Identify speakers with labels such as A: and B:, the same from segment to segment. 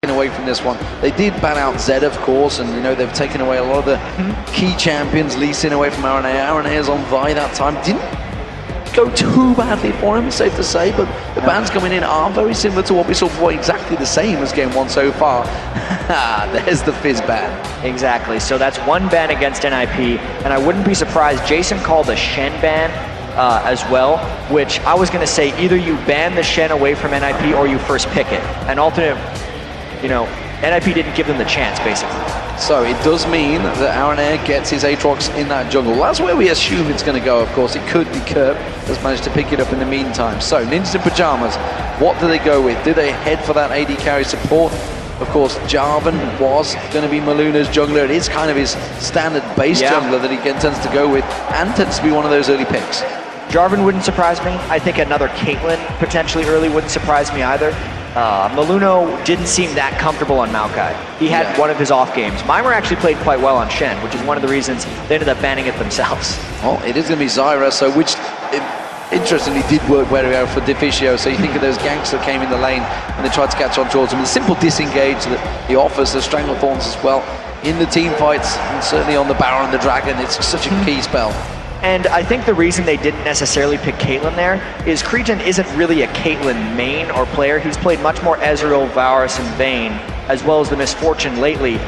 A: taken away from this one. They did ban out Zed, of course, and they've taken away a lot of the key champions. Lee Sin away from RNA. RNA's on Vi that time. Didn't go too badly for him, safe to say, but the bans coming in are very similar to what we saw before, exactly the same as game 1 so far. There's the Fizz ban.
B: Exactly, so that's 1 ban against NIP, and I wouldn't be surprised, Jason called a Shen ban as well, which I was going to say either you ban the Shen away from NIP or you first pick it. An alternate, NIP didn't give them the chance, basically.
A: So it does mean that RNA gets his Aatrox in that jungle. That's where we assume it's going to go, of course. It could be Kerp that's managed to pick it up in the meantime. So Ninjas in Pyjamas, what do they go with? Do they head for that AD carry support? Of course, Jarvan was going to be Maluna's jungler. It is kind of his standard base jungler that he tends to go with and tends to be one of those early picks.
B: Jarvan wouldn't surprise me. I think another Caitlyn potentially early wouldn't surprise me either. Maluno didn't seem that comfortable on Maokai. He had one of his off games. Meimer actually played quite well on Shen, which is one of the reasons they ended up banning it themselves.
A: Well, it is going to be Zyra, so which interestingly did work very well for Deficio. So you think of those ganks that came in the lane and they tried to catch on towards him. The simple disengage that he offers, the Stranglethorns as well, in the team fights, and certainly on the Baron and the Dragon, it's such a key spell.
B: And I think the reason they didn't necessarily pick Caitlyn there is Cretan isn't really a Caitlyn main or player. He's played much more Ezreal, Varus, and Vayne, as well as the Misfortune lately.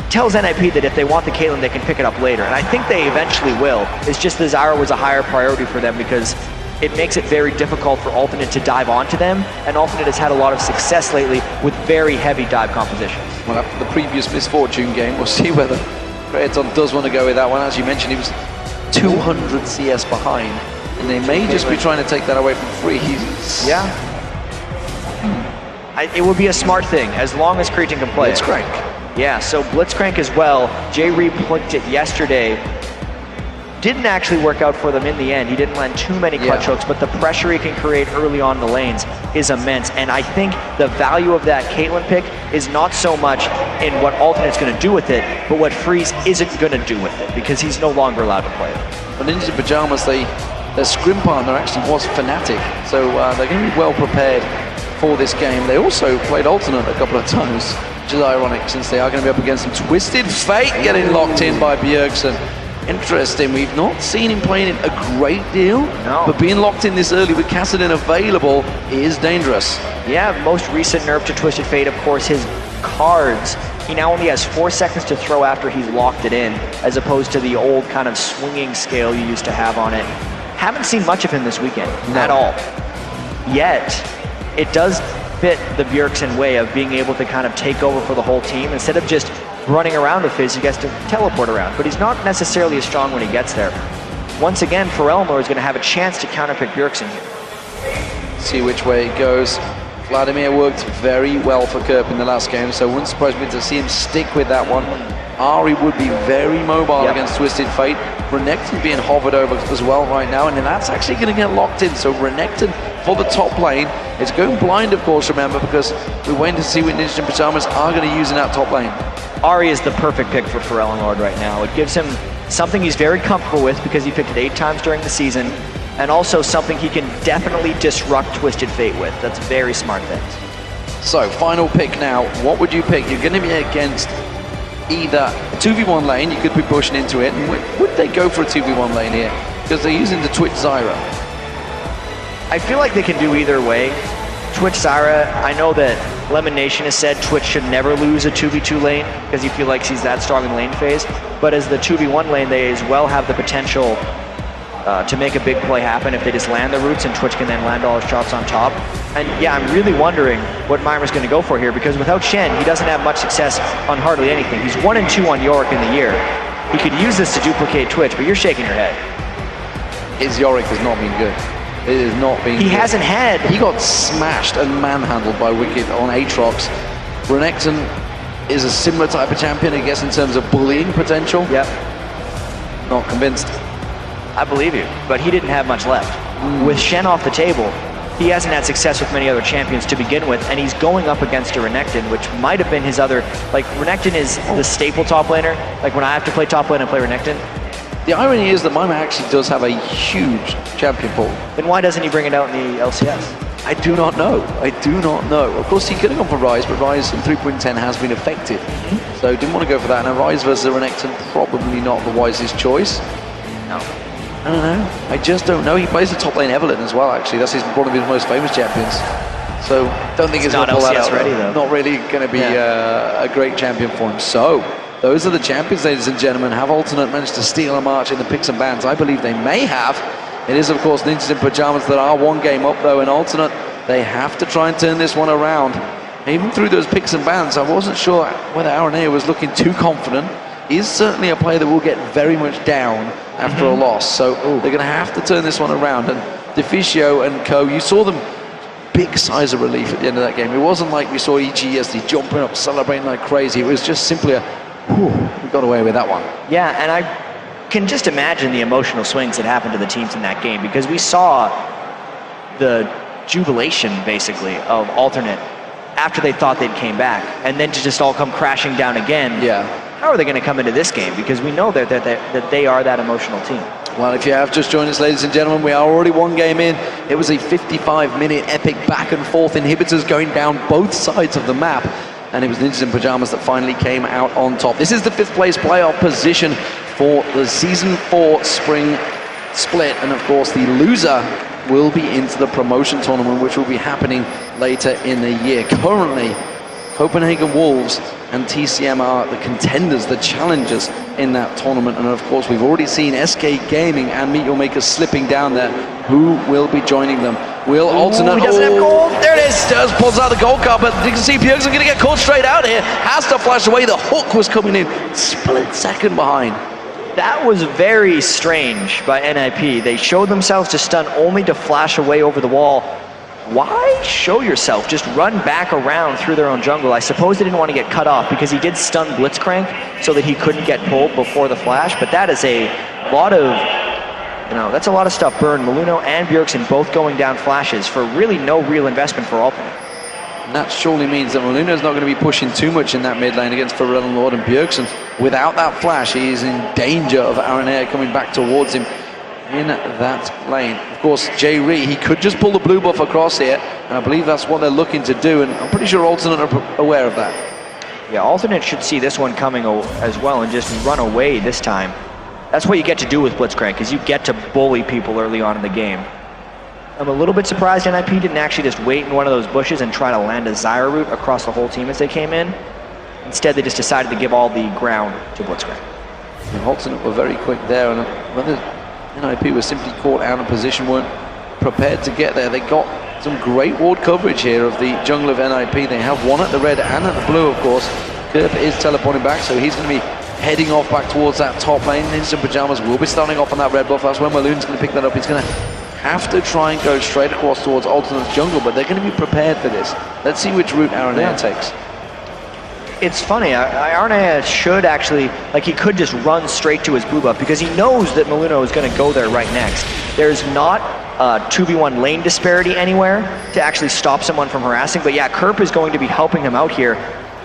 B: Tells NIP that if they want the Caitlyn, they can pick it up later. And I think they eventually will. It's just the Zyra was a higher priority for them because it makes it very difficult for Alternate to dive onto them. And Alternate has had a lot of success lately with very heavy dive compositions.
A: Well, after the previous Misfortune game, we'll see whether Creaton does want to go with that one. As you mentioned, he was 200 CS behind, and they may just be trying to take that away from Freeze.
B: It would be a smart thing as long as Cretan can play.
A: Blitzcrank.
B: Yeah, so Blitzcrank as well. J-Reeb picked it yesterday. Didn't actually work out for them in the end. He didn't land too many clutch hooks, but the pressure he can create early on in the lanes is immense. And I think the value of that Caitlyn pick is not so much in what Alternate's going to do with it, but what Freeze isn't going to do with it, because he's no longer allowed to play it.
A: But Ninjas in Pyjamas, their scrim partner actually was Fnatic, so they're going to be well prepared for this game. They also played Alternate a couple of times, which is ironic since they are going to be up against some Twisted Fate getting locked in by Bjergsen. Interesting, we've not seen him playing it a great deal, but being locked in this early with Kassadin available is dangerous.
B: Yeah, most recent nerf to Twisted Fate, of course, his cards. He now only has 4 seconds to throw after he's locked it in, as opposed to the old kind of swinging scale you used to have on it. Haven't seen much of him this weekend, at all. Yet, it does fit the Bjergsen way of being able to kind of take over for the whole team. Instead of just running around with Fizz, he gets to teleport around, but he's not necessarily as strong when he gets there. Once again, Elnor is going to have a chance to counterpick Bjergsen here.
A: See which way it goes. Vladimir worked very well for Kerp in the last game, so it wouldn't surprise me to see him stick with that one. Ari would be very mobile against Twisted Fate. Renekton being hovered over as well right now, and then that's actually going to get locked in. So Renekton for the top lane. It's going blind, of course, remember, because we're waiting to see what Ninjas in Pyjamas are going to use in that top lane.
B: Ari is the perfect pick for Pharrell Lord right now. It gives him something he's very comfortable with because he picked it 8 times during the season, and also something he can definitely disrupt Twisted Fate with. That's very smart things.
A: So, final pick now. What would you pick? You're going to be against either a 2v1 lane, you could be pushing into it, and would they go for a 2v1 lane here? Because they're using the Twitch Zyra.
B: I feel like they can do either way. Twitch Zyra, I know that Lemon Nation has said Twitch should never lose a 2v2 lane because he feels like he's that strong in lane phase, but as the 2v1 lane, they as well have the potential to make a big play happen if they just land the roots, and Twitch can then land all his shots on top. And yeah, I'm really wondering what Meimer's going to go for here, because without Shen, he doesn't have much success on hardly anything. He's 1 and 2 on Yorick in the year. He could use this to duplicate Twitch, but you're shaking your head.
A: His Yorick has not been good. It has not been good.
B: He hasn't had...
A: He got smashed and manhandled by Wicked on Aatrox. Renekton is a similar type of champion, I guess, in terms of bullying potential.
B: Yep.
A: Not convinced.
B: I believe you, but he didn't have much left. With Shen off the table, he hasn't had success with many other champions to begin with, and he's going up against a Renekton, which might have been his other... Like, Renekton is the staple top laner. Like, when I have to play top lane and play Renekton.
A: The irony is that Meimer actually does have a huge champion pool.
B: Then why doesn't he bring it out in the LCS?
A: I do not know. I do not know. Of course, he could have gone for Ryze, but Ryze in 3.10 has been effective. So didn't want to go for that. Now, Ryze versus Renekton, probably not the wisest choice.
B: No.
A: I don't know. I just don't know. He plays the top lane Evelyn as well, actually. That's one of his most famous champions. So don't think it's
B: not
A: going to pull that
B: LCS
A: out.
B: ready, though.
A: Not really going to be a great champion for him. So those are the champions, ladies and gentlemen. Have Alternate managed to steal a march in the picks and bans? I believe they may have. It is, of course, Ninjas in Pyjamas that are one game up, though, in Alternate. They have to try and turn this one around. Even through those picks and bans, I wasn't sure whether Aranea was looking too confident. He's certainly a player that will get very much down after a loss. So they're going to have to turn this one around. And Deficio and co, you saw them big size of relief at the end of that game. It wasn't like we saw EGSD jumping up, celebrating like crazy. It was just simply we got away with that one.
B: Yeah, and I can just imagine the emotional swings that happened to the teams in that game, because we saw the jubilation, basically, of Alternate after they thought they'd came back, and then to just all come crashing down again.
A: Yeah.
B: How are they going to come into this game? Because we know that they are that emotional team.
A: Well, if you have just joined us, ladies and gentlemen, we are already one game in. It was a 55-minute epic back and forth, inhibitors going down both sides of the map. And it was Ninjas in Pyjamas that finally came out on top. This is the 5th place playoff position for the Season 4 Spring Split. And of course, the loser will be into the promotion tournament, which will be happening later in the year. Currently, Copenhagen Wolves and TCM are the contenders, the challengers in that tournament. And of course, we've already seen SK Gaming and Meet Your Maker slipping down there. Who will be joining them? Will Alternate...
B: He doesn't have gold.
A: There it is. Does pulls out the gold card, but you can see Bjergsen going to get caught straight out here. Has to flash away. The hook was coming in. Split second behind.
B: That was very strange by NIP. They showed themselves to stun only to flash away over the wall. Why show yourself? Just run back around through their own jungle. I suppose they didn't want to get cut off because he did stun Blitzcrank so that he couldn't get pulled before the flash, but that is a lot of, that's a lot of stuff burned. Maluno and Bjergsen both going down flashes for really no real investment for Alternate.
A: And that surely means that Maluno's not going to be pushing too much in that mid lane against Pharrell Lord and Bjergsen. Without that flash, he is in danger of Aranea coming back towards him in that lane. Of course, Jay Ree, he could just pull the blue buff across here, and I believe that's what they're looking to do, and I'm pretty sure Alternate are aware of that.
B: Yeah, Alternate should see this one coming as well and just run away this time. That's what you get to do with Blitzcrank, is you get to bully people early on in the game. I'm a little bit surprised NIP didn't actually just wait in one of those bushes and try to land a Zyra route across the whole team as they came in. Instead, they just decided to give all the ground to Blitzcrank.
A: And Alternate were very quick there, and whether NIP was simply caught out of position, weren't prepared to get there. They got some great ward coverage here of the jungle of NIP. They have one at the red and at the blue, of course. Kirp is teleporting back, so he's going to be heading off back towards that top lane. Ninjas in Pyjamas will be starting off on that red buff. That's when Maloon's going to pick that up. He's going to have to try and go straight across towards Alternate's jungle, but they're going to be prepared for this. Let's see which route Aranea takes.
B: It's funny, Aranea should actually, he could just run straight to his blue buff because he knows that Maluno is going to go there right next. There's not a 2v1 lane disparity anywhere to actually stop someone from harassing, but yeah, Kirp is going to be helping him out here,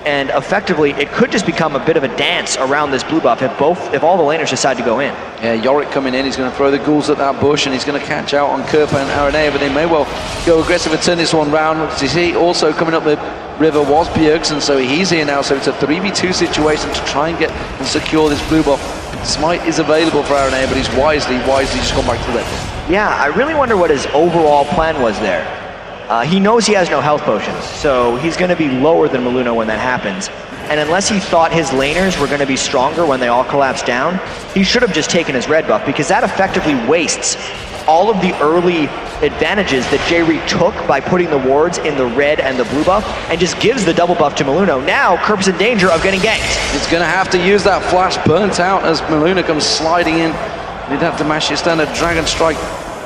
B: and effectively, it could just become a bit of a dance around this blue buff if all the laners decide to go in.
A: Yeah, Yorick coming in, he's going to throw the ghouls at that bush, and he's going to catch out on Kirp and Aranea, but they may well go aggressive and turn this one round. You see, also coming up the river was Bjergsen, so he's here now, so it's a 3v2 situation to try and get and secure this blue buff. Smite is available for Aranea, but he's wisely just gone back to the red.
B: Yeah, I really wonder what his overall plan was there. He knows he has no health potions, so he's going to be lower than Maluno when that happens. And unless he thought his laners were going to be stronger when they all collapse down, he should have just taken his red buff, because that effectively wastes all of the early advantages that J-Reek took by putting the wards in the red and the blue buff, and just gives the double buff to Maluno. Now, Kirp's in danger of getting ganked.
A: He's going to have to use that flash burnt out as Maluno comes sliding in. He'd have to mash his standard Dragon Strike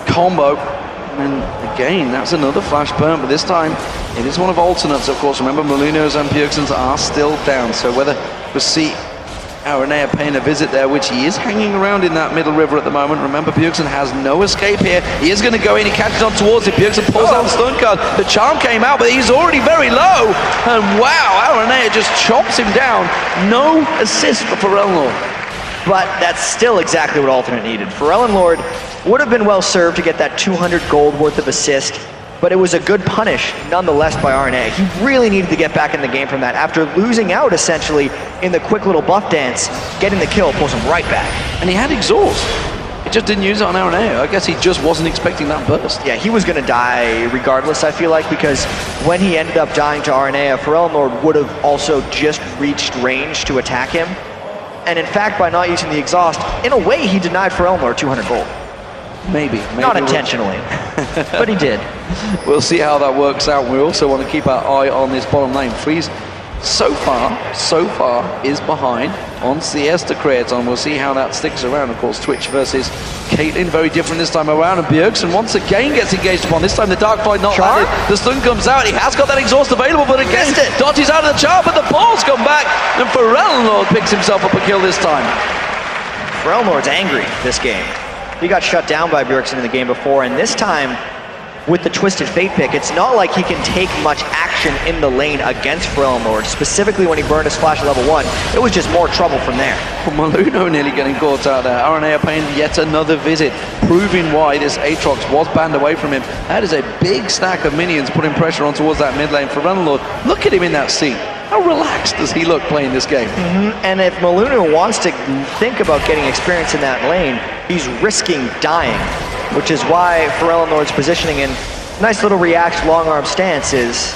A: combo. And again, that's another flash burn, but this time it is one of Alternate's, of course. Remember, Maluno's and Bjergsen's are still down, so whether we'll see Aranea paying a visit there, which he is hanging around in that middle river at the moment. Remember, Bjergsen has no escape here. He is going to go in, he catches on towards it. Bjergsen pulls out the stun card. The charm came out, but he's already very low. And wow, Aranea just chops him down. No assist for Pharrell Lord.
B: But that's still exactly what Alternate needed. Pharrell Lord would have been well served to get that 200 gold worth of assist but it was a good punish nonetheless by RNA. He really needed to get back in the game from that. After losing out essentially in the quick little buff dance, getting the kill pulls him right back.
A: And he had exhaust. He just didn't use it on RNA. I guess he just wasn't expecting that burst.
B: Yeah, he was going to die regardless, I feel like, because when he ended up dying to RNA, Ferelnord would have also just reached range to attack him. And in fact, by not using the exhaust, in a way, he denied Ferelnord 200 gold.
A: Maybe
B: Not intentionally, but he did.
A: We'll see how that works out. We also want to keep our eye on this bottom lane. Freeze, so far, is behind on CS to Creaton. We'll see how that sticks around. Of course, Twitch versus Caitlyn, very different this time around. And Bjergsen once again gets engaged upon. This time the Dark Fight not landed. The stun comes out. He has got that exhaust available, but again, dodges out of the charm, but the ball's come back. And Ferelnord picks himself up a kill this time.
B: Ferelnord's angry this game. He got shut down by Bjergsen in the game before, and this time, with the Twisted Fate pick, it's not like he can take much action in the lane against Ferelnord, specifically when he burned his flash at level 1. It was just more trouble from there.
A: Well, Maluno nearly getting caught out there. RNA are paying yet another visit, proving why this Aatrox was banned away from him. That is a big stack of minions putting pressure on towards that mid lane. Ferelnord, look at him in that seat. How relaxed does he look playing this game?
B: And if Maluno wants to think about getting experience in that lane, he's risking dying, which is why Ferelnord's positioning in nice little react long arm stance is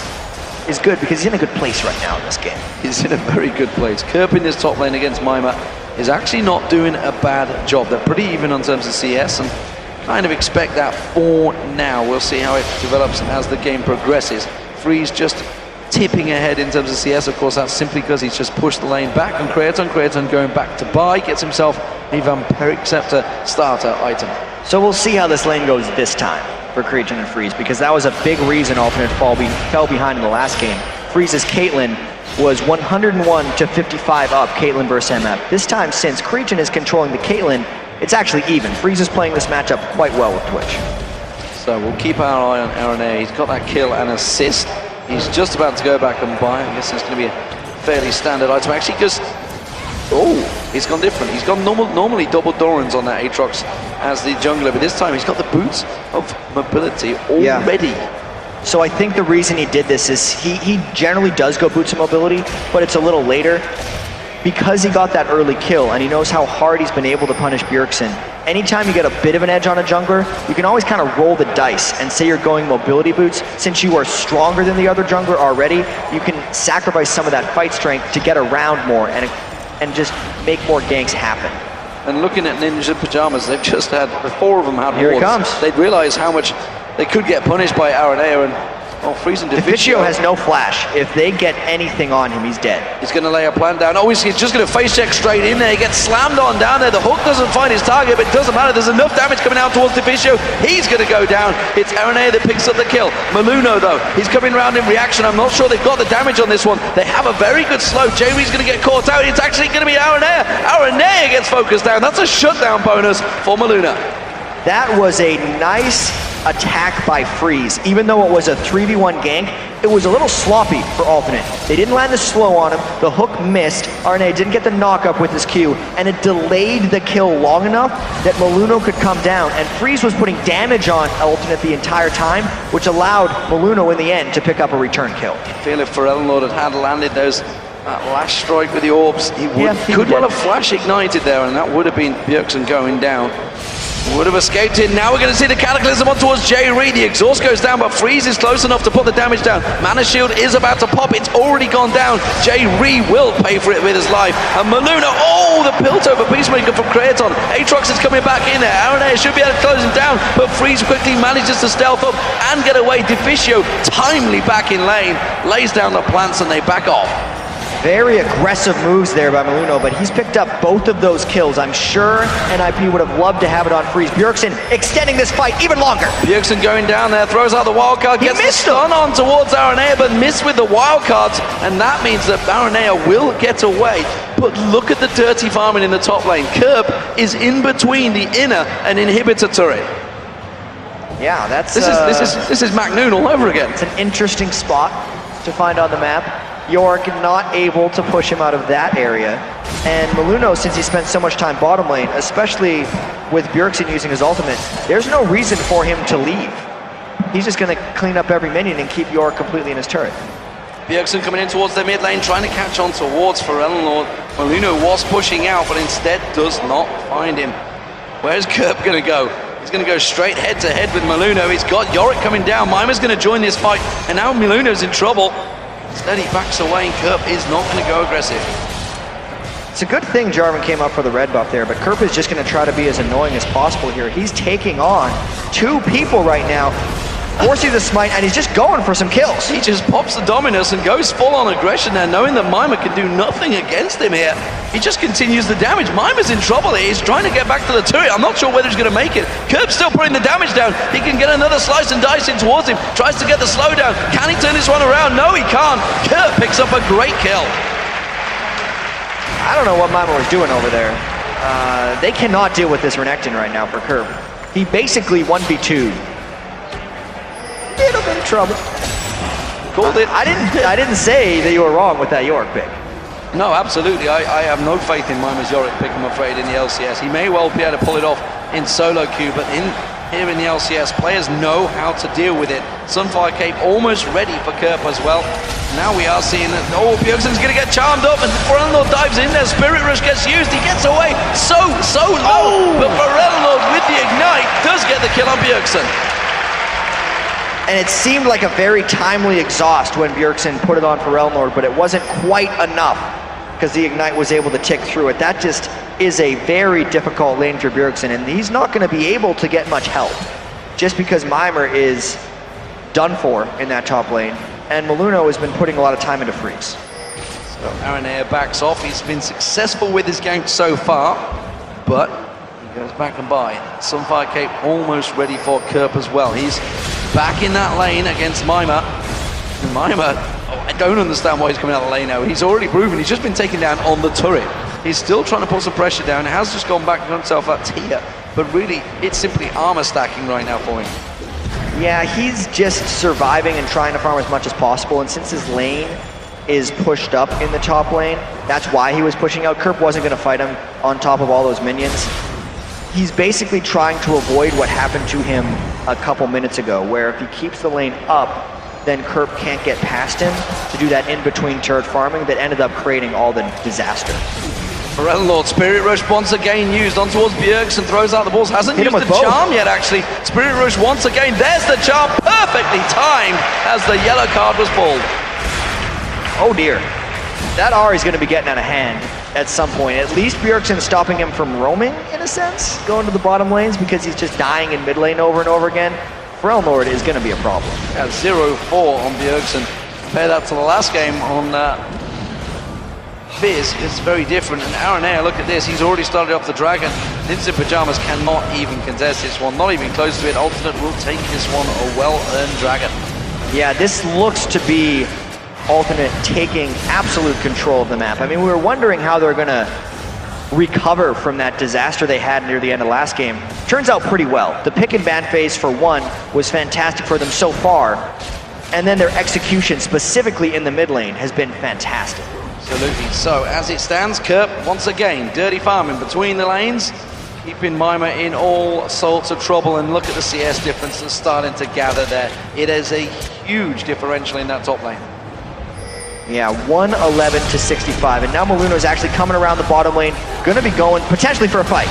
B: good, because he's in a good place right now in this game.
A: He's in a very good place. Kerp in this top lane against Mima is actually not doing a bad job. They're pretty even on terms of CS, and kind of expect that for now. We'll see how it develops as the game progresses. Freeze just tipping ahead in terms of CS. Of course, that's simply because he's just pushed the lane back, and Creaton going back to buy, gets himself a Vampiric Scepter starter item.
B: So we'll see how this lane goes this time for Creaton and Freeze, because that was a big reason Alternate fell behind in the last game. Freeze's Caitlyn was 101 to 55 up, Caitlyn versus MF. This time, since Creaton is controlling the Caitlyn, it's actually even. Freeze is playing this matchup quite well with Twitch.
A: So we'll keep our eye on RNA. He's got that kill and assist. He's just about to go back and buy. I guess it's going to be a fairly standard item. Actually, just he's gone different. He's gone normally double Dorans on that Aatrox as the jungler, but this time he's got the boots of mobility already.
B: Yeah. So I think the reason he did this is he generally does go boots of mobility, but it's a little later. Because he got that early kill and he knows how hard he's been able to punish Bjergsen, anytime you get a bit of an edge on a jungler, you can always kind of roll the dice and say you're going mobility boots. Since you are stronger than the other jungler already, you can sacrifice some of that fight strength to get around more and just make more ganks happen.
A: And looking at Ninja Pyjamas, they've just had, the 4 of them had
B: Here
A: wards.
B: it comes.
A: They'd realize how much they could get punished by RNA, and Freeze and
B: Difficcio has no flash. If they get anything on him, he's dead.
A: He's going to lay a plan down. He's just going to face check straight in there. He gets slammed on down there. The hook doesn't find his target, but it doesn't matter. There's enough damage coming out towards Difficcio. He's going to go down. It's RNA that picks up the kill. Maluno, though, he's coming around in reaction. I'm not sure they've got the damage on this one. They have a very good slow. J-Ree's going to get caught out. It's actually going to be RNA. RNA gets focused down. That's a shutdown bonus for Maluno.
B: That was a nice attack by Freeze. Even though it was a 3v1 gank, it was a little sloppy for Alternate. They didn't land the slow on him, the hook missed, RNA didn't get the knock up with his Q, and it delayed the kill long enough that Maluno could come down, and Freeze was putting damage on Alternate the entire time, which allowed Maluno in the end to pick up a return kill.
A: I feel if Ferelnord had landed that last strike with the orbs, he could well have flash ignited there, and that would have been Bjergsen going down. Would have escaped it. Now we're going to see the Cataclysm on towards J-Ree. The exhaust goes down, but Freeze is close enough to put the damage down. Mana Shield is about to pop. It's already gone down. J-Ree will pay for it with his life. And Maluno, the pilt over Peacemaker from Creaton. Aatrox is coming back in there. RNA should be able to close him down, but Freeze quickly manages to stealth up and get away. Difficcio, timely back in lane, lays down the plants and they back off.
B: Very aggressive moves there by Maluno, but he's picked up both of those kills. I'm sure NIP would have loved to have it on Freeze. Bjergsen extending this fight even longer.
A: Bjergsen going down there, throws out the wildcard, gets the stun on towards RNA, but missed with the wildcards, and that means that RNA will get away. But look at the dirty farming in the top lane. Kerp is in between the inner and inhibitor turret.
B: Yeah, that's
A: this is Macnoon all over again.
B: It's an interesting spot to find on the map. York not able to push him out of that area. And Maluno, since he spent so much time bottom lane, especially with Bjergsen using his ultimate, there's no reason for him to leave. he's just going to clean up every minion and keep Yorick completely in his turret.
A: Bjergsen coming in towards the mid lane, trying to catch on towards Forellenlord. Maluno was pushing out, but instead does not find him. Where's Kerp going to go? He's going to go straight head to head with Maluno. He's got Yorick coming down. Mimer's going to join this fight, and now Maluno's in trouble. Instead, he backs away, and Kerp is not going to go aggressive.
B: It's a good thing Jarvan came up for the red buff there, but Kerp is just going to try to be as annoying as possible here. He's taking on 2 people right now, forcing the smite, and he's just going for some kills.
A: He just pops the Dominus and goes full-on aggression there, knowing that Mimer can do nothing against him here. He just continues the damage. Mimer's in trouble here. He's trying to get back to the turret. I'm not sure whether he's going to make it. Kerp's still putting the damage down. He can get another slice and dice in towards him. Tries to get the slowdown. Can he turn this one around? No, he can't. Kerp picks up a great kill.
B: I don't know what Mimer was doing over there. They cannot deal with this Renekton right now for Kerp. He basically 1v2'd. Little bit of trouble.
A: Called it.
B: I didn't say that you were wrong with that Yorick pick.
A: No, absolutely. I have no faith in Mimer's Yorick pick, I'm afraid, in the LCS. He may well be able to pull it off in solo queue, but here in the LCS, players know how to deal with it. Sunfire Cape almost ready for Kerp as well. Now we are seeing that, Bjergsen's going to get charmed up, and Forellenlord dives in there. Spirit Rush gets used. He gets away so low, but Forellenlord with the Ignite does get the kill on Bjergsen.
B: And it seemed like a very timely exhaust when Bjergsen put it on Forellenlord, but it wasn't quite enough because the Ignite was able to tick through it. That just is a very difficult lane for Bjergsen, and he's not going to be able to get much help just because Mimer is done for in that top lane, and Maluno has been putting a lot of time into Freeze.
A: So Aranea backs off. He's been successful with his game so far, but he goes back and by. Sunfire Cape almost ready for Kerp as well. He's back in that lane against Mimer. And Mimer, I don't understand why he's coming out of the lane now. He's already proven he's just been taken down on the turret. He's still trying to put some pressure down. He has just gone back and got himself that tier. But really, it's simply armor stacking right now for him.
B: Yeah, he's just surviving and trying to farm as much as possible. And since his lane is pushed up in the top lane, that's why he was pushing out. Kerp wasn't going to fight him on top of all those minions. He's basically trying to avoid what happened to him a couple minutes ago, where if he keeps the lane up, then Kerp can't get past him to do that in-between turret farming that ended up creating all the disaster.
A: Forellenlord, Spirit Rush once again used on towards Bjergsen, throws out the balls, hasn't used the charm yet actually. Spirit Rush once again, there's the charm, perfectly timed as the yellow card was pulled.
B: Oh dear, that Ahri's going to be getting out of hand at some point. At least Bjergsen's stopping him from roaming, in a sense, going to the bottom lanes because he's just dying in mid lane over and over again. Forellenlord is going to be a problem.
A: Yeah, 0-4 on Bjergsen. Compare that to the last game on Fizz, it's very different. And Aranea, look at this, he's already started off the dragon. Ninja Pyjamas cannot even contest this one, not even close to it. Alternate will take this one, a well-earned dragon.
B: Yeah, this looks to be Alternate taking absolute control of the map. I mean, we were wondering how they're going to recover from that disaster they had near the end of last game. Turns out pretty well. The pick and ban phase for one was fantastic for them so far, and then their execution specifically in the mid lane has been fantastic.
A: Absolutely. So as it stands, Kerp once again dirty farming between the lanes, keeping Mimer in all sorts of trouble. And look at the CS difference that's starting to gather there. It is a huge differential in that top lane.
B: Yeah, 111 to 65, and now Maluno is actually coming around the bottom lane, gonna be going potentially for a fight.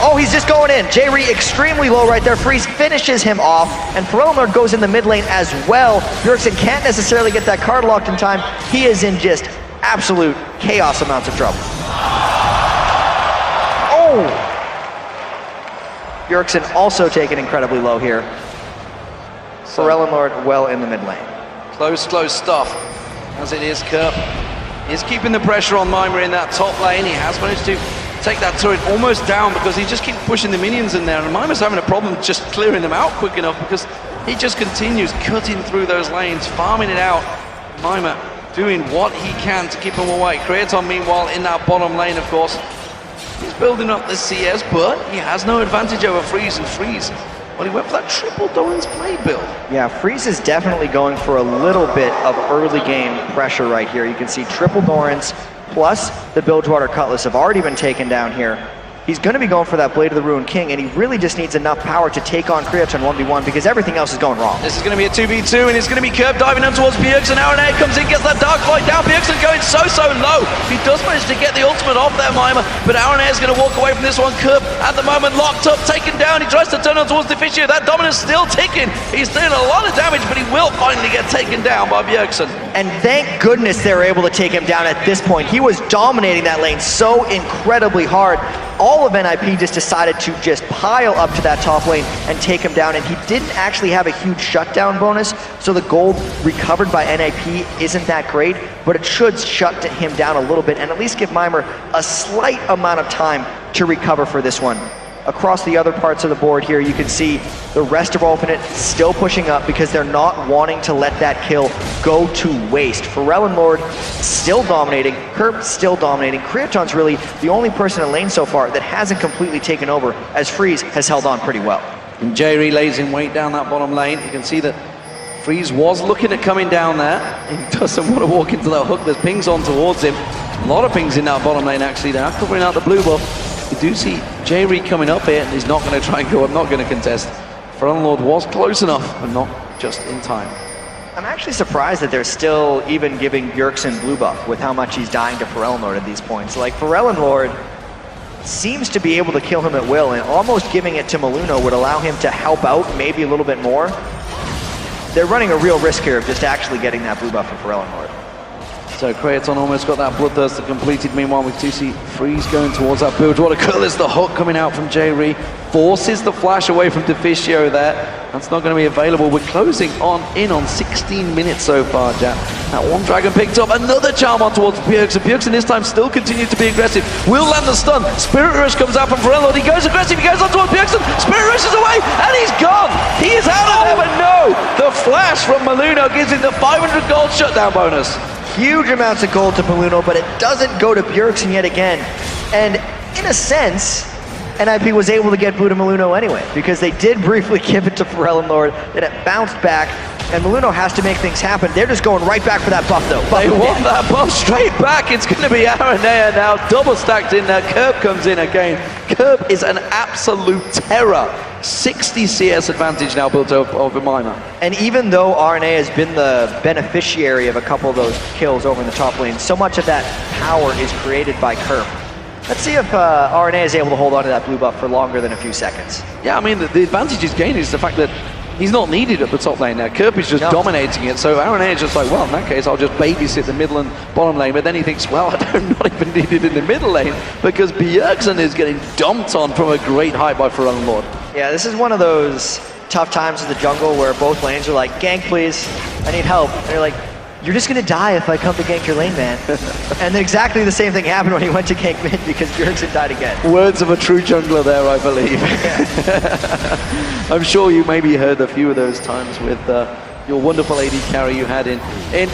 B: Oh, he's just going in. J-Re extremely low right there. Freeze finishes him off, and Forellenlord goes in the mid lane as well. Bjergsen can't necessarily get that card locked in time. He is in just absolute chaos amounts of trouble. Oh! Bjergsen also taken incredibly low here. Forellenlord well in the mid lane.
A: Close stuff. As it is, Kerp is keeping the pressure on Mimer in that top lane. He has managed to take that turret almost down because he just keeps pushing the minions in there, and Mimer's having a problem just clearing them out quick enough because he just continues cutting through those lanes, farming it out. Mimer doing what he can to keep him away. Creaton, meanwhile, in that bottom lane, of course. He's building up the CS, but he has no advantage over Freeze, and Freeze, well, he went for that triple Doran's Blade build. Yeah,
B: Freeze is definitely going for a little bit of early game pressure right here. You can see triple Dorans plus the Bilgewater Cutlass have already been taken down here. He's going to be going for that Blade of the Ruined King, and he really just needs enough power to take on Creaton 1v1 because everything else is going wrong.
A: This is going to be a 2v2, and it's going to be Curb diving down towards Pyjamas. Aranea comes in, gets that Dark Void down. Pyjamas going so low. He does manage to get the ultimate off there, Mimer, but Aranea is going to walk away from this one. Curb at the moment locked up, taken down. He tries to turn on towards Deficio. That dominance still ticking. He's doing a lot of damage, but he will finally get taken down by Pyjamas.
B: And thank goodness they were able to take him down at this point. He was dominating that lane so incredibly hard. All of NIP just decided to just pile up to that top lane and take him down, and he didn't actually have a huge shutdown bonus, so the gold recovered by NIP isn't that great, but it should shut him down a little bit and at least give Mimer a slight amount of time to recover for this one. Across the other parts of the board here, you can see the rest of Ultimate still pushing up because they're not wanting to let that kill go to waste. Pharrell and Lord still dominating, Herb still dominating. Creaton's really the only person in lane so far that hasn't completely taken over, as Freeze has held on pretty well.
A: And Jerry lays in weight down that bottom lane. You can see that Freeze was looking at coming down there. He doesn't want to walk into that hook. There's pings on towards him. A lot of pings in that bottom lane actually. They are covering out the blue buff. You do see J-Reed coming up here, and he's not going to try and go up, not going to contest. Pharrell Lord was close enough, but not just in time.
B: I'm actually surprised that they're still even giving Bjergsen blue buff with how much he's dying to Pharrell Lord at these points. Like, Pharrell Lord seems to be able to kill him at will, and almost giving it to Maluno would allow him to help out maybe a little bit more. They're running a real risk here of just actually getting that blue buff for Pharrell Lord.
A: So Creaton almost got that Bloodthirster completed. Meanwhile, we do see Freeze going towards that build. What a curl is the hook coming out from J-Reed. Forces the flash away from Deficio there. That's not going to be available. We're closing in on 16 minutes so far, Jack. That one dragon picked up another charm on towards Bjergsen. Bjergsen this time still continued to be aggressive. Will land the stun. Spirit Rush comes out from Pharrell Lord. He goes aggressive. He goes on towards Bjergsen. Spirit Rush is away, and he's gone. He is out of there, but no. The flash from Maluno gives him the 500 gold shutdown bonus.
B: Huge amounts of gold to Maluno, but it doesn't go to Bjergsen yet again. And in a sense, NIP was able to get blue to Maluno anyway, because they did briefly give it to Pharrell Lord, then it bounced back, and Maluno has to make things happen. They're just going right back for that buff though.
A: They want that buff straight back. It's going to be Aranea now, double stacked in there. Curb comes in again. Curb is an absolute terror. 60 CS advantage now built over Mimer.
B: And even though RNA has been the beneficiary of a couple of those kills over in the top lane, so much of that power is created by Curb. Let's see if RNA is able to hold on to that blue buff for longer than a few seconds.
A: Yeah, I mean, the advantage he's gained is the fact that he's not needed at the top lane now. Curb is just dominating it, so RNA is just like, well, in that case, I'll just babysit the middle and bottom lane. But then he thinks, well, I'm not even needed in the middle lane because Bjergsen is getting dumped on from a great height by Pharrell Lord.
B: Yeah, this is one of those tough times in the jungle where both lanes are like, gank please, I need help. And you're like, you're just gonna die if I come to gank your lane, man. And then exactly the same thing happened when he went to gank mid because Bjergsen died again.
A: Words of a true jungler there, I believe. I'm sure you maybe heard a few of those times with your wonderful AD carry you had in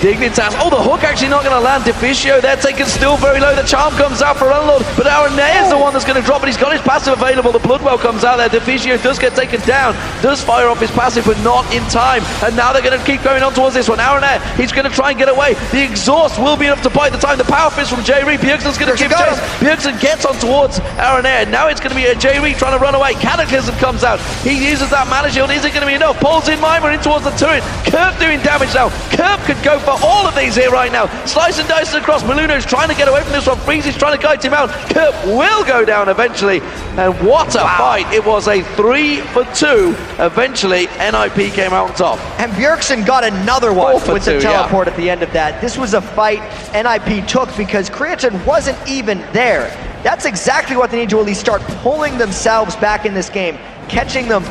A: Dignitas. Oh, the hook actually not going to land. Deficio there taken still very low. The charm comes out for Unlord, but Aranea is the one that's going to drop it. He's got his passive available. The Bloodwell comes out there. Deficio does get taken down, does fire off his passive, but not in time. And now they're going to keep going on towards this one. Aranea, he's going to try and get away. The exhaust will be enough to buy the time. The power fist from J-Reed. Bjergsen's going to give chase. Bjergsen gets on towards Aranea. Now it's going to be a J-Reed trying to run away. Cataclysm comes out. He uses that mana shield. Is it going to be enough? Pulls in Mimer in towards the turret. Curb doing damage now. Curb could go for all of these here right now. Slice and dice across. Maluno's trying to get away from this one. Freeze is trying to guide him out. Curb will go down eventually. And what a fight. It was a 3-for-2. Eventually, NIP came out on top.
B: And Bjergsen got another one with the teleport
A: yeah.
B: At the end of that. This was a fight NIP took because Creaton wasn't even there. That's exactly what they need to at least start pulling themselves back in this game, catching them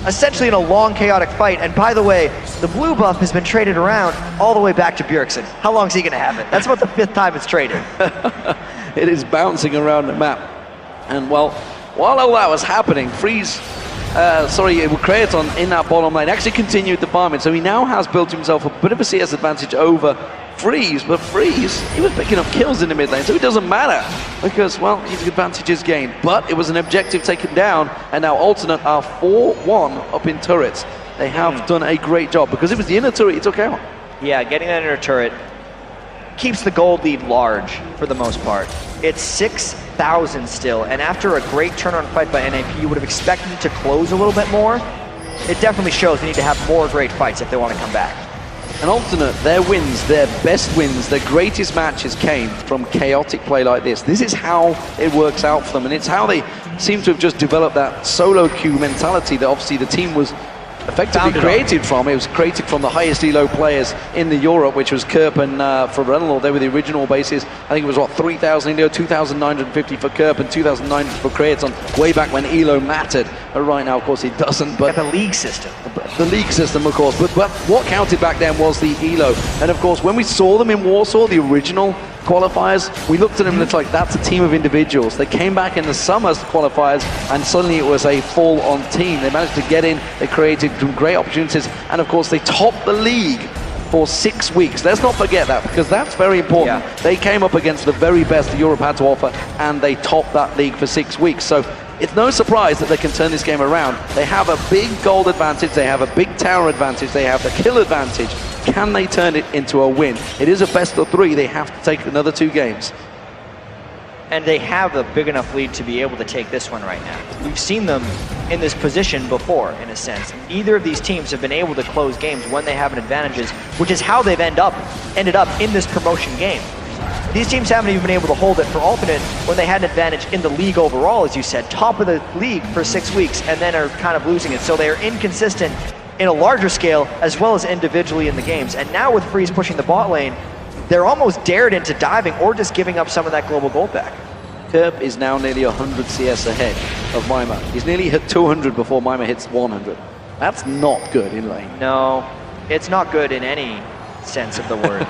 B: essentially in a long, chaotic fight. And by the way, the blue buff has been traded around all the way back to Bjergsen. How long is he going to have it? That's about the 5th time it's traded.
A: It is bouncing around the map. And well, while all that was happening, Freeze, Creaton in that bottom lane actually continued the farming. So he now has built himself a bit of a CS advantage over Freeze, but Freeze, he was picking up kills in the mid lane, so it doesn't matter because, well, his advantage is gained. But it was an objective taken down, and now Alternate are 4-1 up in turrets. They have done a great job because it was the inner turret he took out.
B: Yeah, getting that inner turret keeps the gold lead large for the most part. It's 6 1,000 still, and after a great turnaround fight by NIP, you would have expected it to close a little bit more. It definitely shows they need to have more great fights if they want to come back.
A: And Alternate, their wins, their best wins, their greatest matches came from chaotic play like this. This is how it works out for them, and it's how they seem to have just developed that solo queue mentality that obviously the team was effectively created from. It was created from the highest elo players in the Europe, which was Kerp and for Renelord. They were the original bases. I think it was, what, 3,000 elo, 2,950 for Kerp and 2,900 for Creaton, way back when elo mattered. But right now, of course, it doesn't. But
B: the league system.
A: The league system, of course. But what counted back then was the elo. And of course, when we saw them in Warsaw, the original qualifiers, we looked at them and it's like, that's a team of individuals. They came back in the summer qualifiers and suddenly it was a full-on team. They managed to get in, they created some great opportunities, and of course they topped the league for 6 weeks. Let's not forget that, because that's very important. Yeah. They came up against the very best Europe had to offer and they topped that league for 6 weeks. So it's no surprise that they can turn this game around. They have a big gold advantage, they have a big tower advantage, they have the kill advantage. Can they turn it into a win? It is a best of 3, they have to take another 2 games.
B: And they have a big enough lead to be able to take this one right now. We've seen them in this position before, in a sense. Neither of these teams have been able to close games when they have an advantage, which is how they've ended up in this promotion game. These teams haven't even been able to hold it for Alternate when they had an advantage in the league overall, as you said, top of the league for 6 weeks, and then are kind of losing it. So they are inconsistent in a larger scale, as well as individually in the games. And now with Freeze pushing the bot lane, they're almost dared into diving or just giving up some of that global gold back.
A: Kerp is now nearly 100 CS ahead of Mima. He's nearly hit 200 before Mima hits 100. That's not good in lane.
B: No, it's not good in any sense of the word.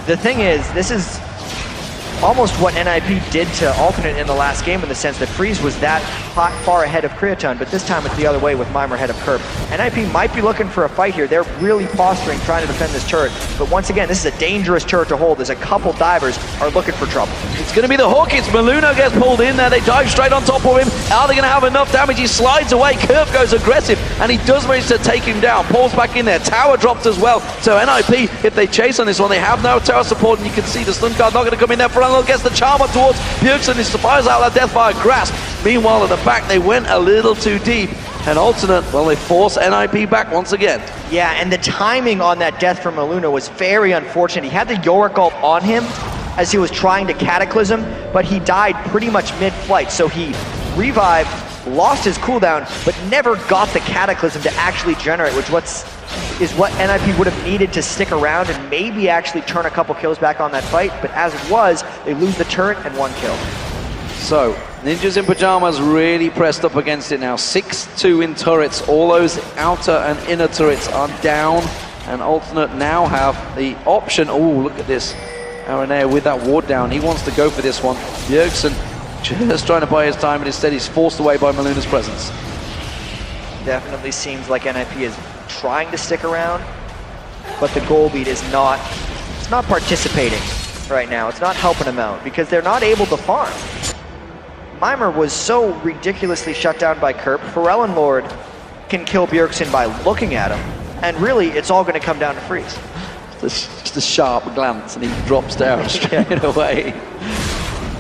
B: The thing is, this is almost what NIP did to Alternate in the last game, in the sense that Freeze was that far ahead of Creaton, but this time it's the other way with Mimir ahead of Kerp. NIP might be looking for a fight here. They're really posturing, trying to defend this turret, but once again, this is a dangerous turret to hold. There's a couple divers are looking for trouble.
A: It's going to be the hook. It's Maluna gets pulled in there. They dive straight on top of him. Are they going to have enough damage? He slides away. Kerp goes aggressive, and he does manage to take him down. Pulls back in there. Tower dropped as well. So NIP, if they chase on this one, they have no tower support, and you can see the stun card not going to come in there. Franlo gets the charm up towards Bjergsen. He fires out that Deathfire Grasp. Meanwhile, at the back, they went a little too deep. And Alternate, well, they force NIP back once again.
B: Yeah, and the timing on that death from Maluna was very unfortunate. He had the Yorick ult on him as he was trying to Cataclysm, but he died pretty much mid-flight. So he revived, lost his cooldown, but never got the Cataclysm to actually generate, which is what NIP would have needed to stick around and maybe actually turn a couple kills back on that fight. But as it was, they lose the turret and 1 kill.
A: So, Ninjas in Pyjamas really pressed up against it now. 6-2 in turrets. All those outer and inner turrets are down, and Alternate now have the option. Oh, look at this. Aranea with that ward down. He wants to go for this one. Bjergsen just trying to buy his time, but instead he's forced away by Maluna's presence.
B: Definitely seems like NIP is trying to stick around, but the goal beat is not participating right now. It's not helping them out because they're not able to farm. Mimir was so ridiculously shut down by Kerp. Pharrell Lord can kill Bjergsen by looking at him, and really it's all going to come down to Freeze.
A: Just a sharp glance and he drops down straight away.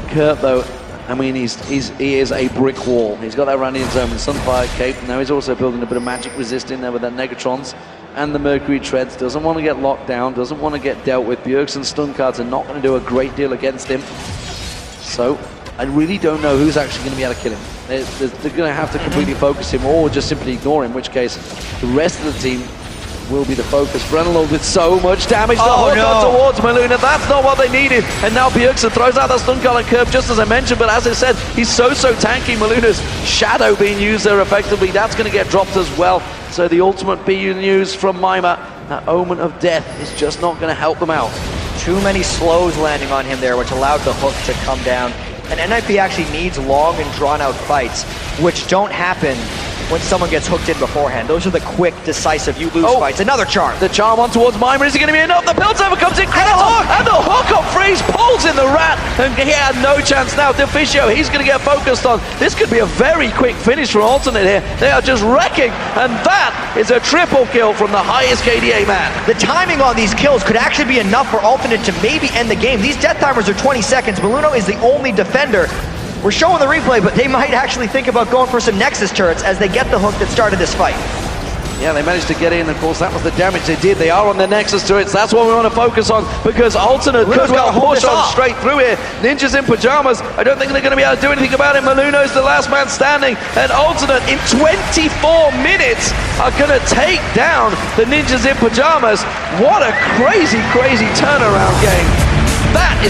A: Kerp though, I mean, he is a brick wall. He's got that Randian Zone and Sunfire Cape. Now he's also building a bit of magic resist in there with that Negatrons and the Mercury Treads. Doesn't want to get locked down, doesn't want to get dealt with. Bjergsen's stun cards are not going to do a great deal against him. So I really don't know who's actually going to be able to kill him. They're going to have to completely focus him or just simply ignore him, in which case the rest of the team will be the focus. Brennelow did so much damage. The hook on towards Maluna. That's not what they needed. And now Bjergsen throws out that stun card and Kerp, just as I mentioned. But as I said, he's so tanky. Maluna's shadow being used there effectively. That's going to get dropped as well. So the ultimate BU news from Mima, that omen of death is just not going to help them out.
B: Too many slows landing on him there, which allowed the hook to come down. And NIP actually needs long and drawn out fights, which don't happen when someone gets hooked in beforehand. Those are the quick, decisive, you lose fights. Another charm.
A: The charm on towards Mimir. Is it going to be enough? The build over comes in. And the hook on Freeze pulls in the rat. And he had no chance now. Deficio, he's going to get focused on. This could be a very quick finish for Alternate here. They are just wrecking. And that is a triple kill from the highest KDA man.
B: The timing on these kills could actually be enough for Alternate to maybe end the game. These death timers are 20 seconds. Maluno is the only defender. We're showing the replay, but they might actually think about going for some Nexus turrets as they get the hook that started this fight.
A: Yeah, they managed to get in. Of course, that was the damage they did. They are on the Nexus turrets. That's what we want to focus on, because Alternate could well push on straight through here. Ninjas in Pyjamas, I don't think they're going to be able to do anything about it. Maluno's the last man standing, and Alternate in 24 minutes are going to take down the Ninjas in Pyjamas. What a crazy, crazy turnaround game. That is